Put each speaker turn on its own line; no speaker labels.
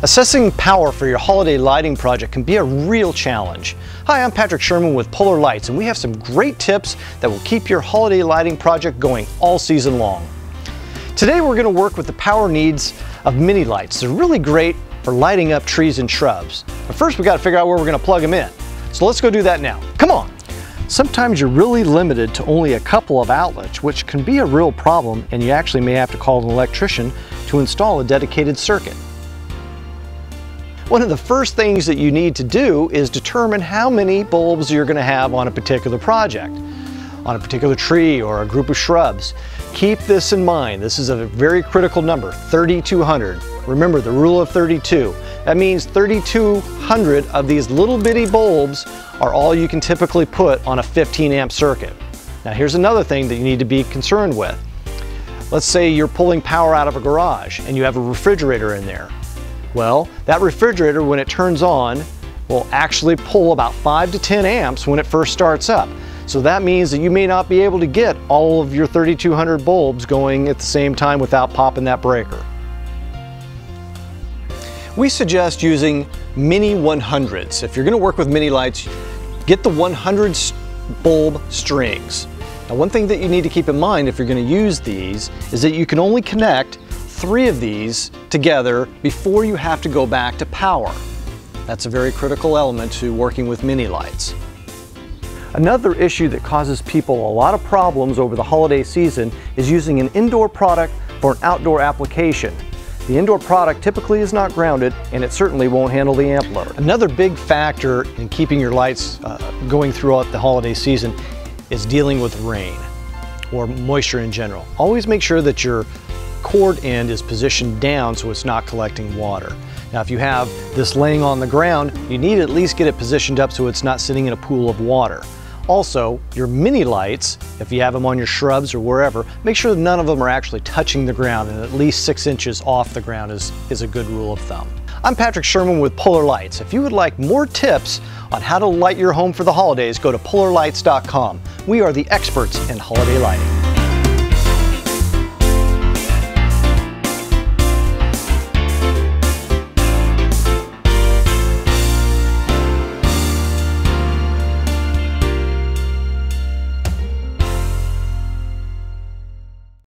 Assessing power for your holiday lighting project can be a real challenge. Hi, I'm Patrick Sherman with Polar Lights, and we have some great tips that will keep your holiday lighting project going all season long. Today we're going to work with the power needs of mini lights. They're really great for lighting up trees and shrubs. But first we got to figure out where we're going to plug them in. So let's go do that now. Come on! Sometimes you're really limited to only a couple of outlets, which can be a real problem, and you actually may have to call an electrician to install a dedicated circuit. One of the first things that you need to do is determine how many bulbs you're going to have on a particular project, on a particular tree or a group of shrubs. Keep this in mind. This is a very critical number, 3,200. Remember the rule of 32. That means 3,200 of these little bitty bulbs are all you can typically put on a 15 amp circuit. Now here's another thing that you need to be concerned with. Let's say you're pulling power out of a garage and you have a refrigerator in there. Well, that refrigerator, when it turns on, will actually pull about 5 to 10 amps when it first starts up. So that means that you may not be able to get all of your 3,200 bulbs going at the same time without popping that breaker. We suggest using mini 100s. If you're going to work with mini lights, get the 100 bulb strings. Now, one thing that you need to keep in mind if you're going to use these is that you can only connect 3 of these together before you have to go back to power. That's a very critical element to working with mini lights. Another issue that causes people a lot of problems over the holiday season is using an indoor product for an outdoor application. The indoor product typically is not grounded, and it certainly won't handle the amp load. Another big factor in keeping your lights going throughout the holiday season is dealing with rain or moisture in general. Always make sure that your cord end is positioned down so it's not collecting water. Now if you have this laying on the ground, you need to at least get it positioned up so it's not sitting in a pool of water. Also, your mini lights, if you have them on your shrubs or wherever, make sure that none of them are actually touching the ground, and at least 6 inches off the ground is a good rule of thumb. I'm Patrick Sherman with Polar Lights. If you would like more tips on how to light your home for the holidays, go to polarlights.com. We are the experts in holiday lighting.